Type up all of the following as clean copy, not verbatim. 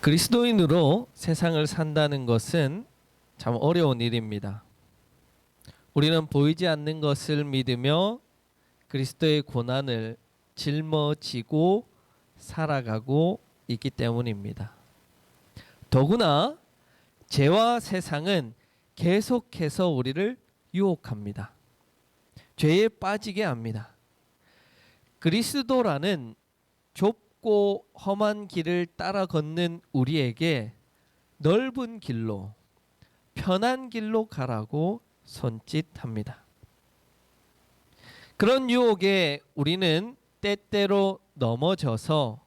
그리스도인으로 세상을 산다는 것은 참 어려운 일입니다. 우리는 보이지 않는 것을 믿으며 그리스도의 고난을 짊어지고 살아가고 있기 때문입니다. 더구나 죄와 세상은 계속해서 우리를 유혹합니다. 죄에 빠지게 합니다. 그리스도라는 좁고 험한 길을 따라 걷는 우리에게 넓은 길로, 편한 길로 가라고 손짓합니다. 그런 유혹에 우리는 때때로 넘어져서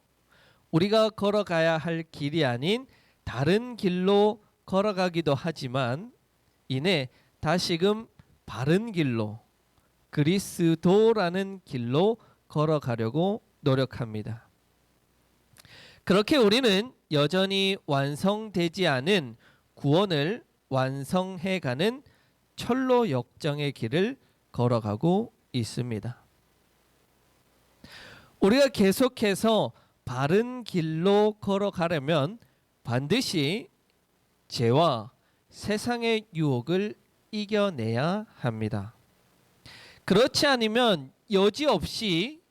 우리가 걸어가야 할 길이 아닌 다른 길로 걸어가기도 하지만 이내 다시금 바른 길로, 그리스도라는 길로 걸어가려고 노력합니다. 그렇게 우리는 여전히 완성되지 않은 구원을 완성해가는 철로 역정의 길을 걸어가고 있습니다. 우리가 계속해서 바른 길로 걸어가려면 반드시 죄와 세상의 유혹을 이겨내야 합니다. 그렇지 않으면 여지없이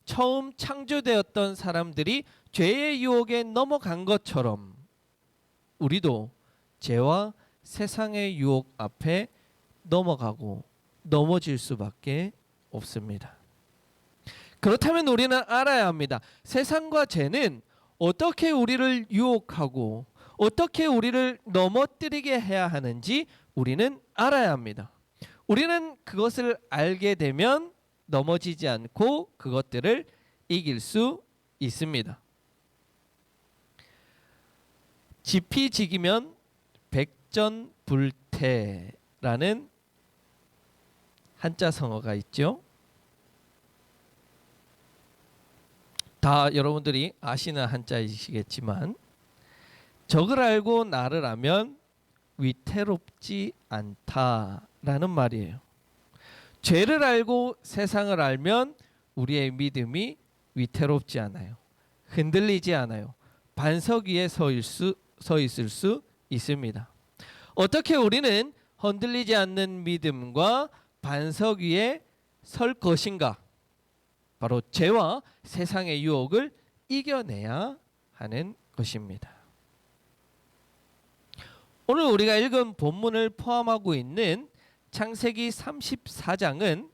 처음 창조되었던 사람들이 죄의 유혹에 넘어간 것처럼 우리도 죄와 세상의 유혹 앞에 넘어가고 넘어질 수밖에 없습니다. 그렇다면 우리는 알아야 합니다. 세상과 죄는 어떻게 우리를 유혹하고 어떻게 우리를 넘어뜨리게 해야 하는지 우리는 알아야 합니다. 우리는 그것을 알게 되면 넘어지지 않고 그것들을 이길 수 있습니다. 지피지기면 백전불태라는 한자 성어가 있죠. 다 여러분들이 아시는 한자이시겠지만 적을 알고 나를 알면 위태롭지 않다라는 말이에요. 죄를 알고 세상을 알면 우리의 믿음이 위태롭지 않아요. 흔들리지 않아요. 반석 위에 서 있을 수 있습니다. 어떻게 우리는 흔들리지 않는 믿음과 반석 위에 설 것인가? 바로 죄와 세상의 유혹을 이겨내야 하는 것입니다. 오늘 우리가 읽은 본문을 포함하고 있는 창세기 34장은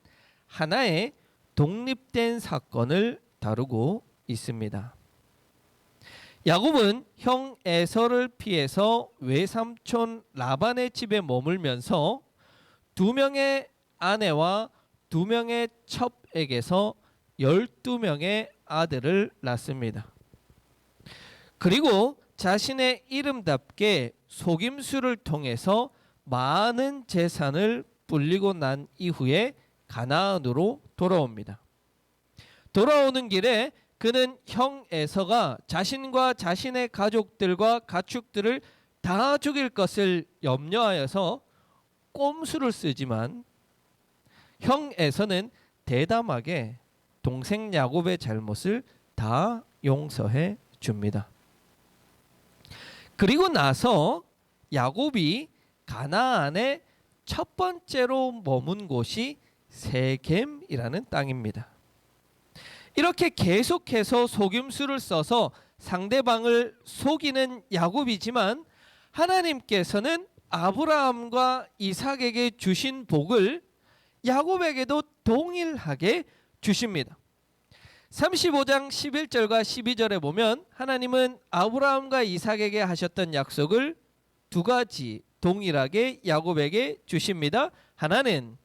하나의 독립된 사건을 다루고 있습니다. 야곱은 형 에서를 피해서 외삼촌 라반의 집에 머물면서 2명의 아내와 2명의 첩에게서 12명의 아들을 낳습니다. 그리고 자신의 이름답게 속임수를 통해서 많은 재산을 불리고 난 이후에 가나안으로 돌아옵니다. 돌아오는 길에 그는 형 에서가 자신과 자신의 가족들과 가축들을 다 죽일 것을 염려하여서 꼼수를 쓰지만 형 에서는 대담하게 동생 야곱의 잘못을 다 용서해 줍니다. 그리고 나서 야곱이 가나안의 첫 번째로 머문 곳이 세겜이라는 땅입니다. 이렇게 계속해서 속임수를 써서 상대방을 속이는 야곱이지만 하나님께서는 아브라함과 이삭에게 주신 복을 야곱에게도 동일하게 주십니다. 35장 11절과 12절에 보면 하나님은 아브라함과 이삭에게 하셨던 약속을 2가지 동일하게 야곱에게 주십니다. 하나는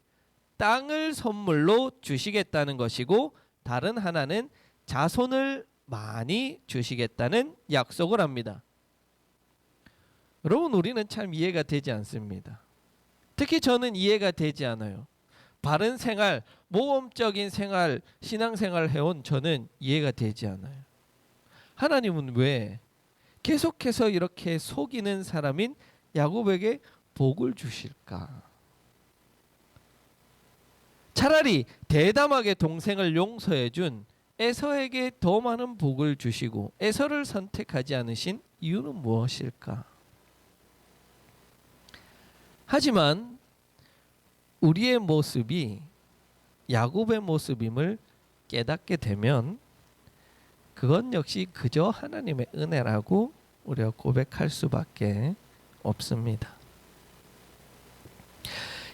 땅을 선물로 주시겠다는 것이고 다른 하나는 자손을 많이 주시겠다는 약속을 합니다. 여러분, 우리는 참 이해가 되지 않습니다. 특히 저는 이해가 되지 않아요. 바른 생활, 모험적인 생활, 신앙생활 해온 저는 이해가 되지 않아요. 하나님은 왜 계속해서 이렇게 속이는 사람인 야곱에게 복을 주실까? 차라리 대담하게 동생을 용서해 준 에서에게 더 많은 복을 주시고 에서를 선택하지 않으신 이유는 무엇일까? 하지만 우리의 모습이 야곱의 모습임을 깨닫게 되면 그건 역시 그저 하나님의 은혜라고 우리가 고백할 수밖에 없습니다.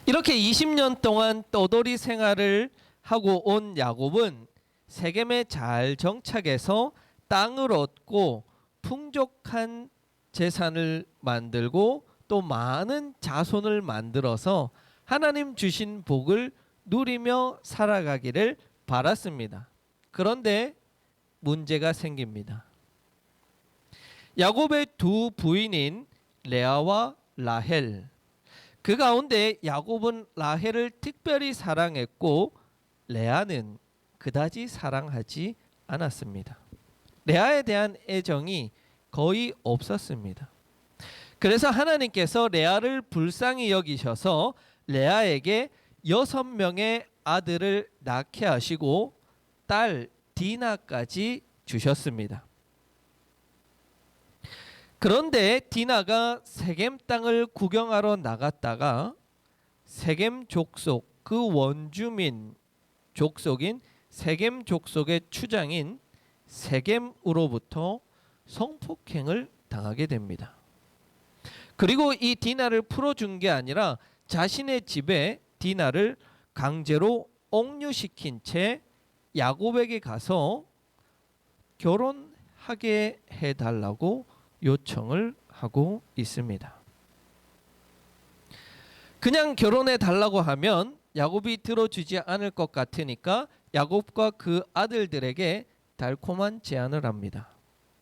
이렇게 20년 동안 떠돌이 생활을 하고 온 야곱은 세겜에 잘 정착해서 땅을 얻고 풍족한 재산을 만들고 또 많은 자손을 만들어서 하나님 주신 복을 누리며 살아가기를 바랐습니다. 그런데 문제가 생깁니다. 야곱의 두 부인인 레아와 라헬, 그 가운데 야곱은 라헬을 특별히 사랑했고 레아는 그다지 사랑하지 않았습니다. 레아에 대한 애정이 거의 없었습니다. 그래서 하나님께서 레아를 불쌍히 여기셔서 레아에게 6명의 아들을 낳게 하시고 딸 디나까지 주셨습니다. 그런데 디나가 세겜 땅을 구경하러 나갔다가 세겜 족속 그 원주민 족속인 세겜 족속의 추장인 세겜으로부터 성폭행을 당하게 됩니다. 그리고 이 디나를 풀어준 게 아니라 자신의 집에 디나를 강제로 옥류시킨 채 야곱에게 가서 결혼하게 해달라고 요청을 하고 있습니다. 그냥 결혼해 달라고 하면 야곱이 들어주지 않을 것 같으니까 야곱과 그 아들들에게 달콤한 제안을 합니다.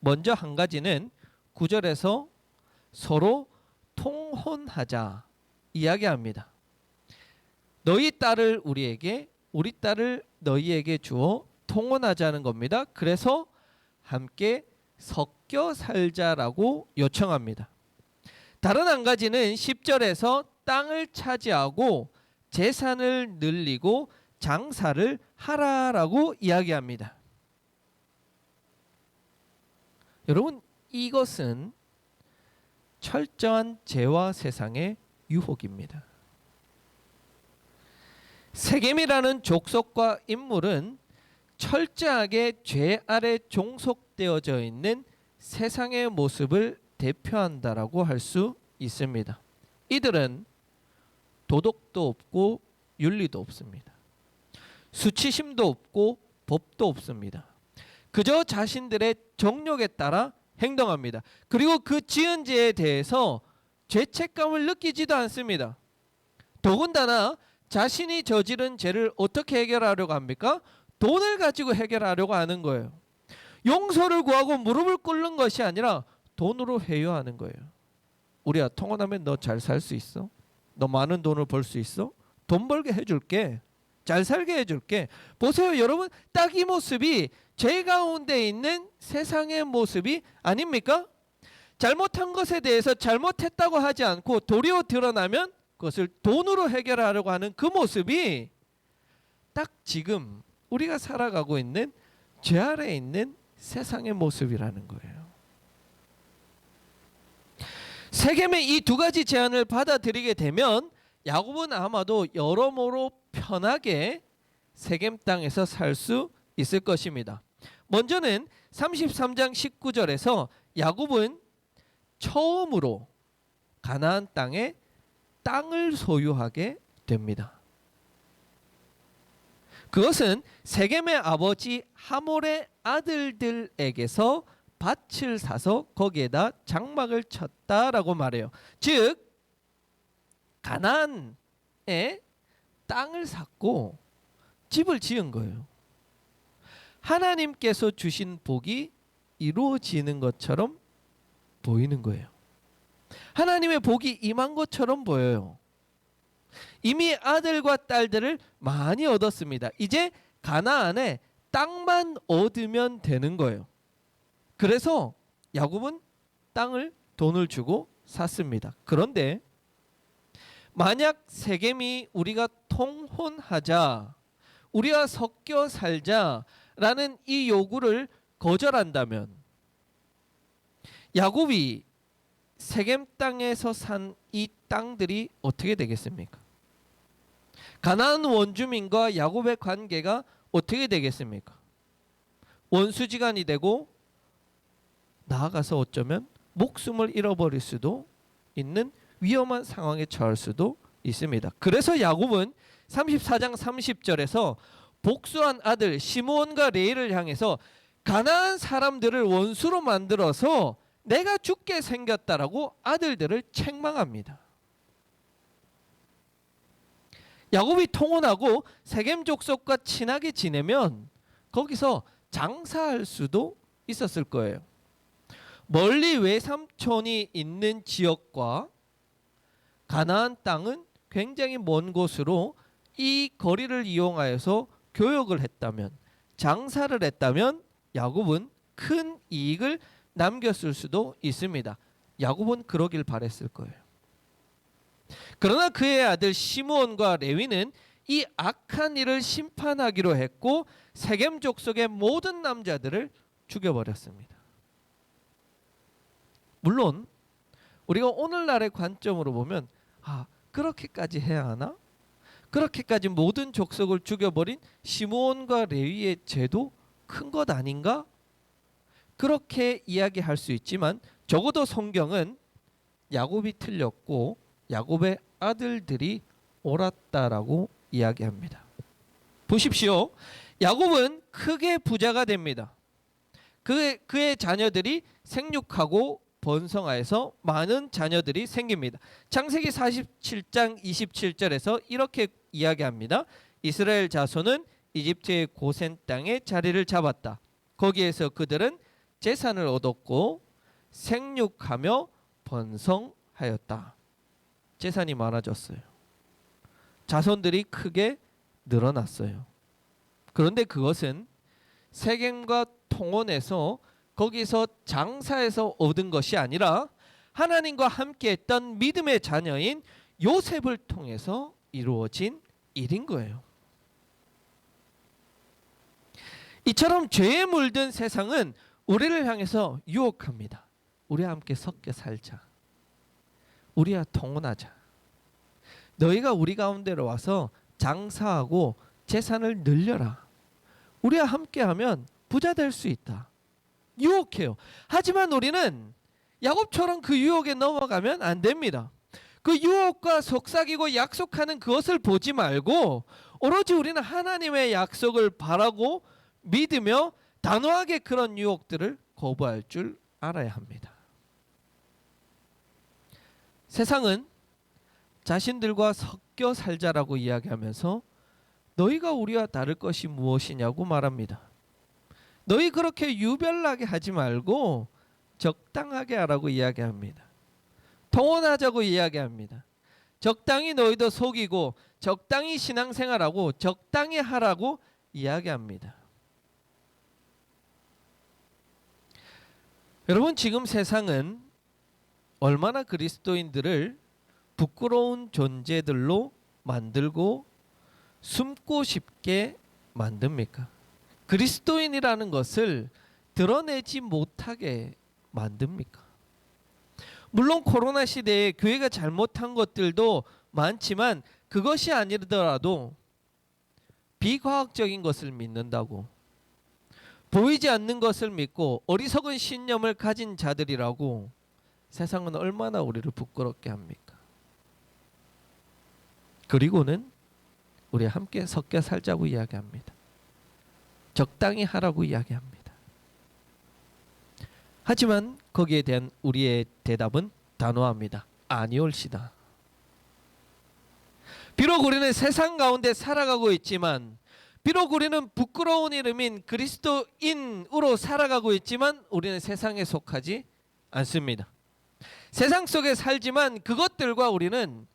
먼저 한 가지는 9절에서 서로 통혼하자 이야기합니다. 너희 딸을 우리에게, 우리 딸을 너희에게 주어 통혼하자는 겁니다. 그래서 함께 섞여 살자라고 요청합니다. 다른 한 가지는 10절에서 땅을 차지하고 재산을 늘리고 장사를 하라라고 이야기합니다. 여러분, 이것은 철저한 죄와 세상의 유혹입니다. 세겜이라는 족속과 인물은 철저하게 죄 아래 종속되어져 있는 세상의 모습을 대표한다라고 할 수 있습니다. 이들은 도덕도 없고 윤리도 없습니다. 수치심도 없고 법도 없습니다. 그저 자신들의 정욕에 따라 행동합니다. 그리고 그 지은 죄에 대해서 죄책감을 느끼지도 않습니다. 더군다나 자신이 저지른 죄를 어떻게 해결하려고 합니까? 돈을 가지고 해결하려고 하는 거예요. 용서를 구하고 무릎을 꿇는 것이 아니라 돈으로 회유하는 거예요. 우리야, 통혼하면 너 잘 살 수 있어? 너 많은 돈을 벌 수 있어? 돈 벌게 해줄게. 잘 살게 해줄게. 보세요, 여러분, 딱 이 모습이 죄 가운데 있는 세상의 모습이 아닙니까? 잘못한 것에 대해서 잘못했다고 하지 않고 도리어 드러나면 그것을 돈으로 해결하려고 하는 그 모습이 딱 지금 우리가 살아가고 있는 죄 아래에 있는 세상의 모습이라는 거예요. 세겜의 이 두 가지 제안을 받아들이게 되면 야곱은 아마도 여러모로 편하게 세겜 땅에서 살 수 있을 것입니다. 먼저는 33장 19절에서 야곱은 처음으로 가나안 땅에 땅을 소유하게 됩니다. 그것은 세겜의 아버지 하몰의 아들들에게서 밭을 사서 거기에다 장막을 쳤다라고 말해요. 즉 가나안에 땅을 샀고 집을 지은 거예요. 하나님께서 주신 복이 이루어지는 것처럼 보이는 거예요. 하나님의 복이 임한 것처럼 보여요. 이미 아들과 딸들을 많이 얻었습니다. 이제 가나안에 땅만 얻으면 되는 거예요. 그래서 야곱은 땅을 돈을 주고 샀습니다. 그런데 만약 세겜이 우리가 통혼하자, 우리가 섞여 살자라는 이 요구를 거절한다면 야곱이 세겜 땅에서 산 이 땅들이 어떻게 되겠습니까? 가나안 원주민과 야곱의 관계가 어떻게 되겠습니까? 원수지간이 되고 나아가서 어쩌면 목숨을 잃어버릴 수도 있는 위험한 상황에 처할 수도 있습니다. 그래서 야곱은 34장 30절에서 복수한 아들 시므온과 레위를 향해서 가나안 사람들을 원수로 만들어서 내가 죽게 생겼다라고 아들들을 책망합니다. 야곱이 통혼하고 세겜 족속과 친하게 지내면 거기서 장사할 수도 있었을 거예요. 멀리 외삼촌이 있는 지역과 가나안 땅은 굉장히 먼 곳으로 이 거리를 이용하여서 교역을 했다면, 장사를 했다면 야곱은 큰 이익을 남겼을 수도 있습니다. 야곱은 그러길 바랬을 거예요. 그러나 그의 아들 시므온과 레위는 이 악한 일을 심판하기로 했고 세겜 족속의 모든 남자들을 죽여버렸습니다. 물론 우리가 오늘날의 관점으로 보면 그렇게까지 해야 하나? 그렇게까지 모든 족속을 죽여버린 시므온과 레위의 죄도 큰 것 아닌가? 그렇게 이야기할 수 있지만 적어도 성경은 야곱이 틀렸고 야곱의 아들들이 옳았다라고 이야기합니다. 보십시오. 야곱은 크게 부자가 됩니다. 그의 자녀들이 생육하고 번성하여서 많은 자녀들이 생깁니다. 창세기 47장 27절에서 이렇게 이야기합니다. 이스라엘 자손은 이집트의 고센 땅에 자리를 잡았다. 거기에서 그들은 재산을 얻었고 생육하며 번성하였다. 재산이 많아졌어요. 자손들이 크게 늘어났어요. 그런데 그것은 세겜과 통혼해서 거기서 장사해서 얻은 것이 아니라 하나님과 함께했던 믿음의 자녀인 요셉을 통해서 이루어진 일인 거예요. 이처럼 죄에 물든 세상은 우리를 향해서 유혹합니다. 우리와 함께 섞여 살자. 우리와 통혼하자. 너희가 우리 가운데로 와서 장사하고 재산을 늘려라. 우리와 함께하면 부자 될 수 있다. 유혹해요. 하지만 우리는 야곱처럼 그 유혹에 넘어가면 안 됩니다. 그 유혹과 속삭이고 약속하는 그것을 보지 말고 오로지 우리는 하나님의 약속을 바라고 믿으며 단호하게 그런 유혹들을 거부할 줄 알아야 합니다. 세상은 자신들과 섞여 살자라고 이야기하면서 너희가 우리와 다를 것이 무엇이냐고 말합니다. 너희 그렇게 유별나게 하지 말고 적당하게 하라고 이야기합니다. 통혼하자고 이야기합니다. 적당히 너희도 속이고 적당히 신앙생활하고 적당히 하라고 이야기합니다. 여러분, 지금 세상은 얼마나 그리스도인들을 부끄러운 존재들로 만들고 숨고 싶게 만듭니까? 그리스도인이라는 것을 드러내지 못하게 만듭니까? 물론 코로나 시대에 교회가 잘못한 것들도 많지만 그것이 아니더라도 비과학적인 것을 믿는다고, 보이지 않는 것을 믿고 어리석은 신념을 가진 자들이라고 세상은 얼마나 우리를 부끄럽게 합니까? 그리고는 우리 함께 섞여 살자고 이야기합니다. 적당히 하라고 이야기합니다. 하지만 거기에 대한 우리의 대답은 단호합니다. 아니올시다. 비록 우리는 세상 가운데 살아가고 있지만, 비록 우리는 부끄러운 이름인 그리스도인으로 살아가고 있지만 우리는 세상에 속하지 않습니다. 세상 속에 살지만 그것들과 우리는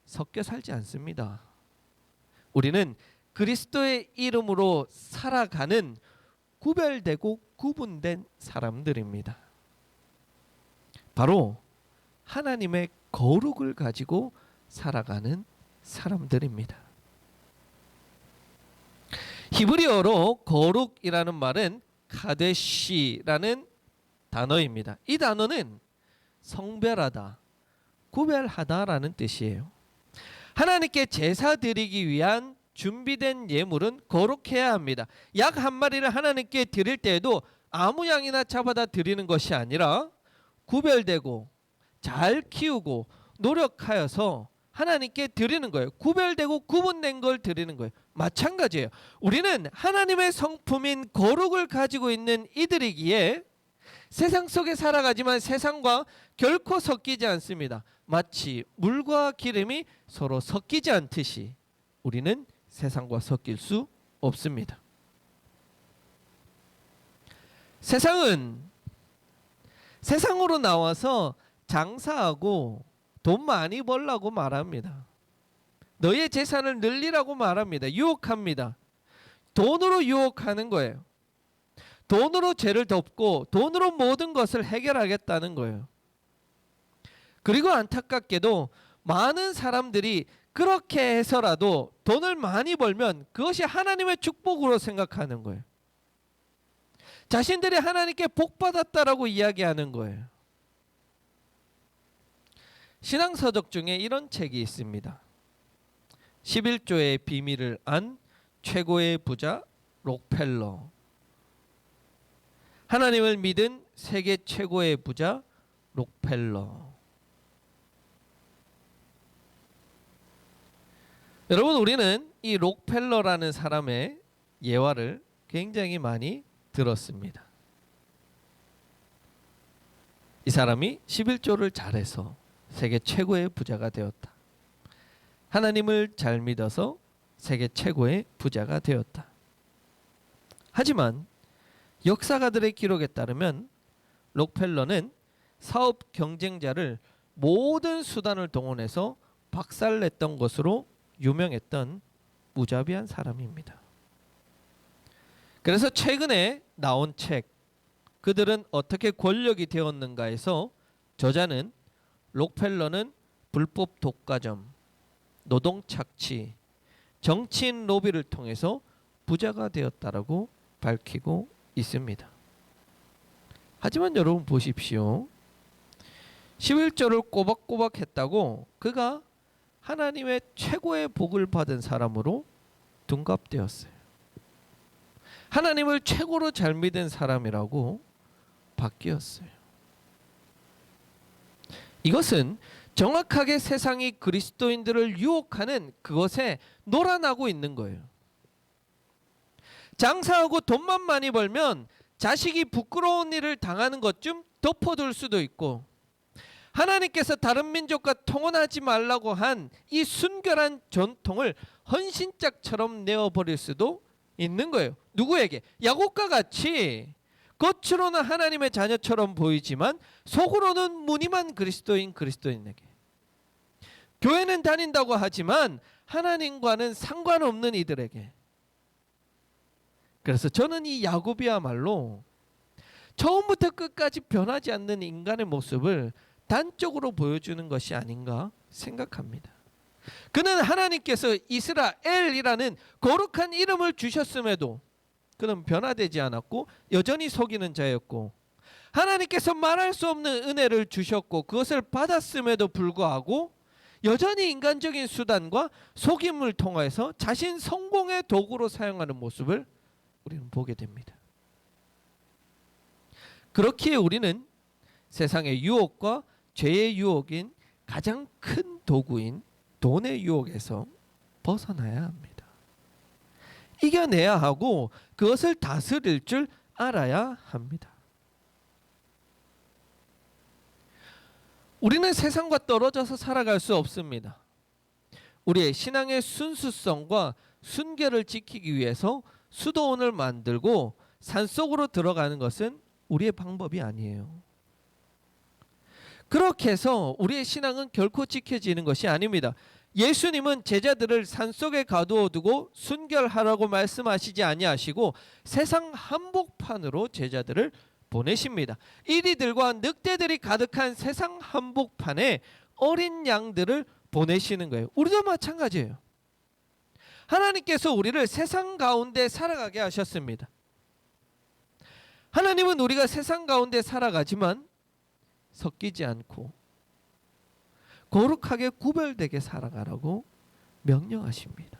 섞여 살지 않습니다. 우리는 그리스도의 이름으로 살아가는 구별되고 구분된 사람들입니다. 바로 하나님의 거룩을 가지고 살아가는 사람들입니다. 히브리어로 거룩이라는 말은 카데시라는 단어입니다. 이 단어는 성별하다, 구별하다라는 뜻이에요. 하나님께 제사 드리기 위한 준비된 예물은 거룩해야 합니다. 약 한 마리를 하나님께 드릴 때에도 아무 양이나 잡아다 드리는 것이 아니라 구별되고 잘 키우고 노력하여서 하나님께 드리는 거예요. 구별되고 구분된 걸 드리는 거예요. 마찬가지예요. 우리는 하나님의 성품인 거룩을 가지고 있는 이들이기에 세상 속에 살아가지만 세상과 결코 섞이지 않습니다. 마치 물과 기름이 서로 섞이지 않듯이 우리는 세상과 섞일 수 없습니다. 세상으로 나와서 장사하고 돈 많이 벌라고 말합니다. 너의 재산을 늘리라고 말합니다. 유혹합니다. 돈으로 유혹하는 거예요. 돈으로 죄를 덮고 돈으로 모든 것을 해결하겠다는 거예요. 그리고 안타깝게도 많은 사람들이 그렇게 해서라도 돈을 많이 벌면 그것이 하나님의 축복으로 생각하는 거예요. 자신들이 하나님께 복받았다라고 이야기하는 거예요. 신앙서적 중에 이런 책이 있습니다. 11조의 비밀을 안 최고의 부자 록펠러. 하나님을 믿은 세계 최고의 부자 록펠러. 여러분, 우리는 이 록펠러라는 사람의 예화를 굉장히 많이 들었습니다. 이 사람이 11조를 잘해서 세계 최고의 부자가 되었다. 하나님을 잘 믿어서 세계 최고의 부자가 되었다. 하지만 역사가들의 기록에 따르면 록펠러는 사업 경쟁자를 모든 수단을 동원해서 박살냈던 것으로 유명했던 무자비한 사람입니다. 그래서 최근에 나온 책 그들은 어떻게 권력이 되었는가에서 저자는 록펠러는 불법 독과점, 노동 착취, 정치인 로비를 통해서 부자가 되었다라고 밝히고 있습니다. 하지만 여러분 보십시오. 11조를 꼬박꼬박 했다고 그가 하나님의 최고의 복을 받은 사람으로 둔갑되었어요. 하나님을 최고로 잘 믿은 사람이라고 바뀌었어요. 이것은 정확하게 세상이 그리스도인들을 유혹하는 그것에 놀아나고 있는 거예요. 장사하고 돈만 많이 벌면 자식이 부끄러운 일을 당하는 것 좀 덮어둘 수도 있고, 하나님께서 다른 민족과 통혼하지 말라고 한 이 순결한 전통을 헌신짝처럼 내어버릴 수도 있는 거예요. 누구에게? 야곱과 같이 겉으로는 하나님의 자녀처럼 보이지만 속으로는 무늬만 그리스도인에게. 교회는 다닌다고 하지만 하나님과는 상관없는 이들에게. 그래서 저는 이 야곱이야말로 처음부터 끝까지 변하지 않는 인간의 모습을 단적으로 보여주는 것이 아닌가 생각합니다. 그는 하나님께서 이스라엘이라는 거룩한 이름을 주셨음에도 그는 변화되지 않았고 여전히 속이는 자였고, 하나님께서 말할 수 없는 은혜를 주셨고 그것을 받았음에도 불구하고 여전히 인간적인 수단과 속임을 통해서 자신 성공의 도구로 사용하는 모습을 우리는 보게 됩니다. 그렇기에 우리는 세상의 유혹과 죄의 유혹인 가장 큰 도구인 돈의 유혹에서 벗어나야 합니다. 이겨내야 하고 그것을 다스릴 줄 알아야 합니다. 우리는 세상과 떨어져서 살아갈 수 없습니다. 우리의 신앙의 순수성과 순결을 지키기 위해서 수도원을 만들고 산속으로 들어가는 것은 우리의 방법이 아니에요. 그렇게 해서 우리의 신앙은 결코 지켜지는 것이 아닙니다. 예수님은 제자들을 산속에 가두어 두고 순결하라고 말씀하시지 아니하시고 세상 한복판으로 제자들을 보내십니다. 이리들과 늑대들이 가득한 세상 한복판에 어린 양들을 보내시는 거예요. 우리도 마찬가지예요. 하나님께서 우리를 세상 가운데 살아가게 하셨습니다. 하나님은 우리가 세상 가운데 살아가지만 섞이지 않고 거룩하게 구별되게 살아가라고 명령하십니다.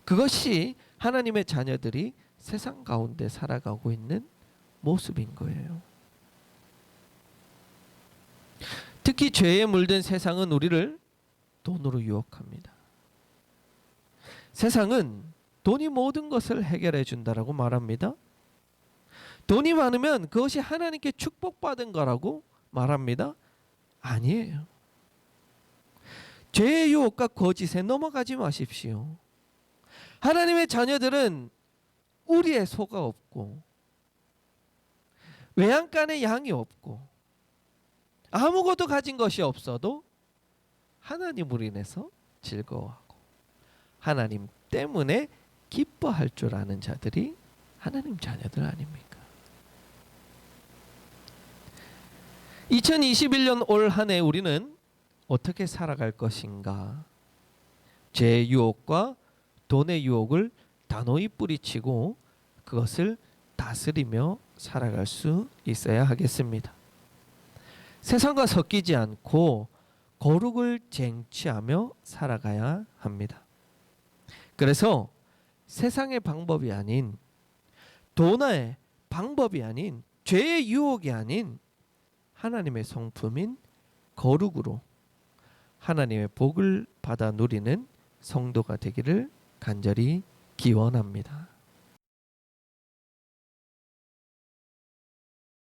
그것이 하나님의 자녀들이 세상 가운데 살아가고 있는 모습인 거예요. 특히 죄에 물든 세상은 우리를 돈으로 유혹합니다. 세상은 돈이 모든 것을 해결해 준다라고 말합니다. 돈이 많으면 그것이 하나님께 축복받은 거라고 말합니다. 아니에요. 죄의 유혹과 거짓에 넘어가지 마십시오. 하나님의 자녀들은 우리의 소가 없고 외양간에 양이 없고 아무것도 가진 것이 없어도 하나님으로 인해서 즐거워하고 하나님 때문에 기뻐할 줄 아는 자들이 하나님 자녀들 아닙니까? 2021년 올 한 해 우리는 어떻게 살아갈 것인가? 죄의 유혹과 돈의 유혹을 단호히 뿌리치고 그것을 다스리며 살아갈 수 있어야 하겠습니다. 세상과 섞이지 않고 거룩을 쟁취하며 살아가야 합니다. 그래서 세상의 방법이 아닌 돈의 방법이 아닌 죄의 유혹이 아닌 하나님의 성품인 거룩으로 하나님의 복을 받아 누리는 성도가 되기를 간절히 기원합니다.